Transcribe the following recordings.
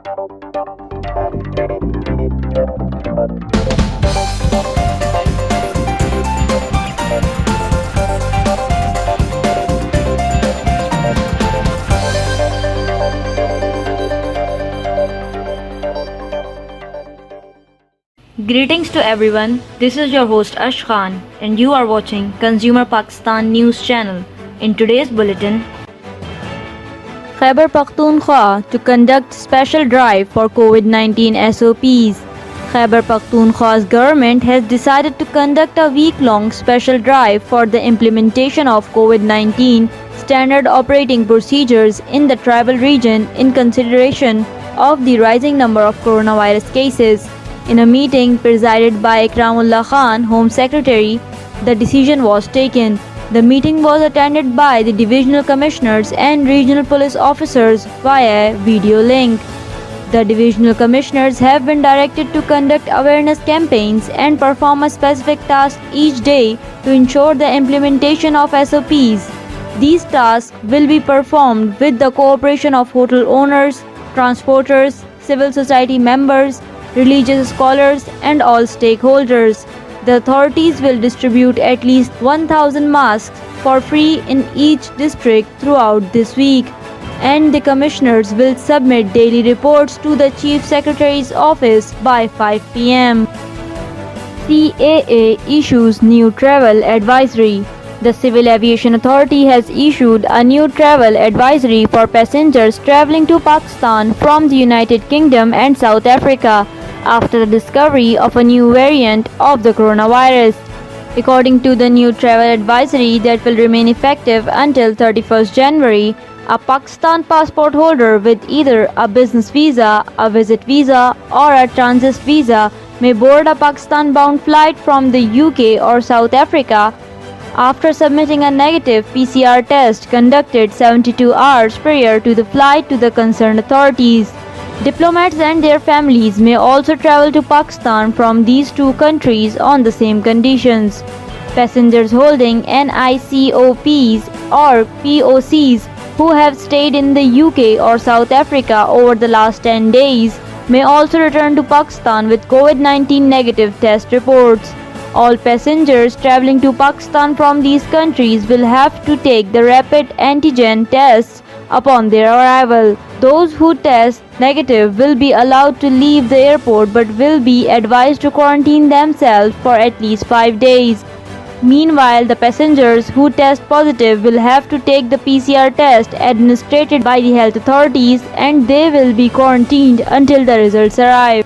Greetings to everyone. This is your host Ash Khan and you are watching Consumer Pakistan News Channel. In today's bulletin, Khyber Pakhtunkhwa to conduct special drive for COVID-19 SOPs. Khyber Pakhtunkhwa's government has decided to conduct a week-long special drive for the implementation of COVID-19 standard operating procedures in the tribal region in consideration of the rising number of coronavirus cases. In a meeting presided by Ikramullah Khan, Home Secretary, the decision was taken. The meeting was attended by the divisional commissioners and regional police officers via video link. The divisional commissioners have been directed to conduct awareness campaigns and perform a specific task each day to ensure the implementation of SOPs. These tasks will be performed with the cooperation of hotel owners, transporters, civil society members, religious scholars and all stakeholders. The authorities will distribute at least 1,000 masks for free in each district throughout this week, and the commissioners will submit daily reports to the Chief Secretary's office by 5 p.m. CAA issues new travel advisory. The Civil Aviation Authority has issued a new travel advisory for passengers traveling to Pakistan from the United Kingdom and South Africa after the discovery of a new variant of the coronavirus. According to the new travel advisory that will remain effective until 31st January, a Pakistan passport holder with either a business visa, a visit visa or a transit visa may board a Pakistan-bound flight from the UK or South Africa after submitting a negative PCR test conducted 72 hours prior to the flight to the concerned authorities. Diplomats and their families may also travel to Pakistan from these two countries on the same conditions. Passengers holding NICOPs or POCs who have stayed in the UK or South Africa over the last 10 days may also return to Pakistan with COVID-19 negative test reports. All passengers traveling to Pakistan from these countries will have to take the rapid antigen tests upon their arrival. Those who test negative will be allowed to leave the airport but will be advised to quarantine themselves for at least 5 days. Meanwhile, the passengers who test positive will have to take the PCR test administered by the health authorities and they will be quarantined until the results arrive.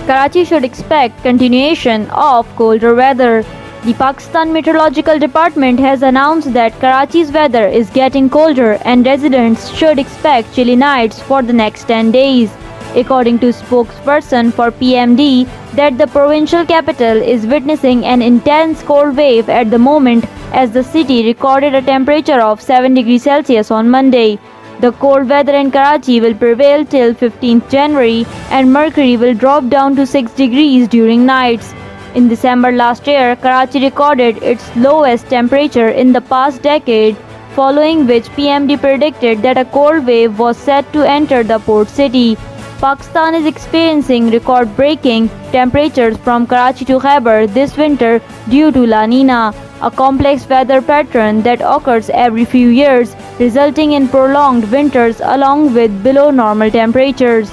Karachi should expect continuation of colder weather. The Pakistan Meteorological Department has announced that Karachi's weather is getting colder and residents should expect chilly nights for the next 10 days. According to spokesperson for PMD, that the provincial capital is witnessing an intense cold wave at the moment as the city recorded a temperature of 7 degrees Celsius on Monday. The cold weather in Karachi will prevail till 15th January and mercury will drop down to 6 degrees during nights. In December last year, Karachi recorded its lowest temperature in the past decade, following which PMD predicted that a cold wave was set to enter the port city. Pakistan is experiencing record-breaking temperatures from Karachi to Khyber this winter due to La Nina, a complex weather pattern that occurs every few years, resulting in prolonged winters along with below normal temperatures.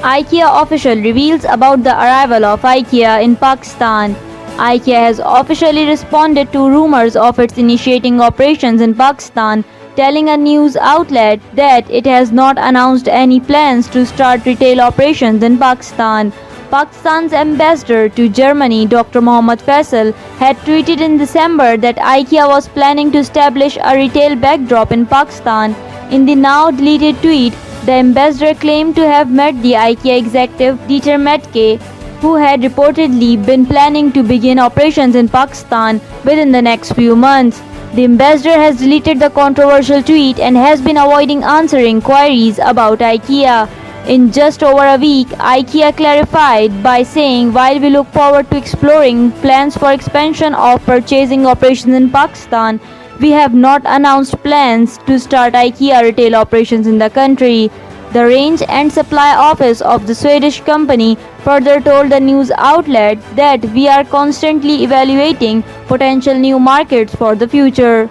IKEA official reveals about the arrival of IKEA in Pakistan. IKEA has officially responded to rumors of its initiating operations in Pakistan, telling a news outlet that it has not announced any plans to start retail operations in Pakistan. Pakistan's ambassador to Germany, Dr. Mohammad Faisal, had tweeted in December that IKEA was planning to establish a retail backdrop in Pakistan. In the now deleted tweet, the ambassador claimed to have met the IKEA executive Dieter Metke, who had reportedly been planning to begin operations in Pakistan within the next few months. The ambassador has deleted the controversial tweet and has been avoiding answering queries about IKEA. In just over a week, IKEA clarified by saying, while we look forward to exploring plans for expansion of purchasing operations in Pakistan, we have not announced plans to start IKEA retail operations in the country. The range and supply office of the Swedish company further told the news outlet that we are constantly evaluating potential new markets for the future.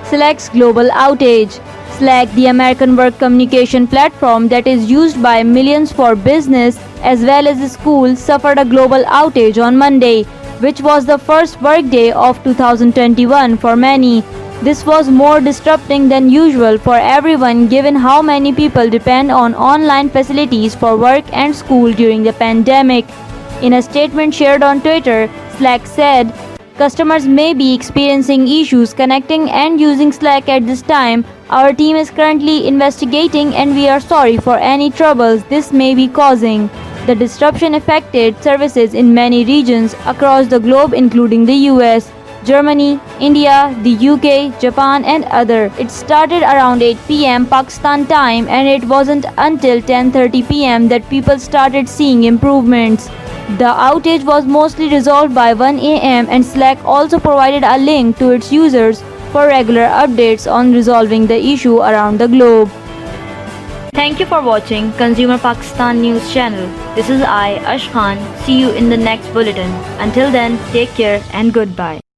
Slack's global outage. Slack, the American work communication platform that is used by millions for business as well as schools, suffered a global outage on Monday, which was the first workday of 2021 for many. This was more disrupting than usual for everyone given how many people depend on online facilities for work and school during the pandemic. In a statement shared on Twitter, Slack said, "Customers may be experiencing issues connecting and using Slack at this time. Our team is currently investigating and we are sorry for any troubles this may be causing." The disruption affected services in many regions across the globe including the US, Germany, India, the UK, Japan and other. It started around 8 p.m. Pakistan time and it wasn't until 10:30 p.m. that people started seeing improvements. The outage was mostly resolved by 1 a.m. and Slack also provided a link to its users for regular updates on resolving the issue around the globe. Thank you for watching Consumer Pakistan News Channel. This is I, Ash Khan. See you in the next bulletin. Until then, take care and goodbye.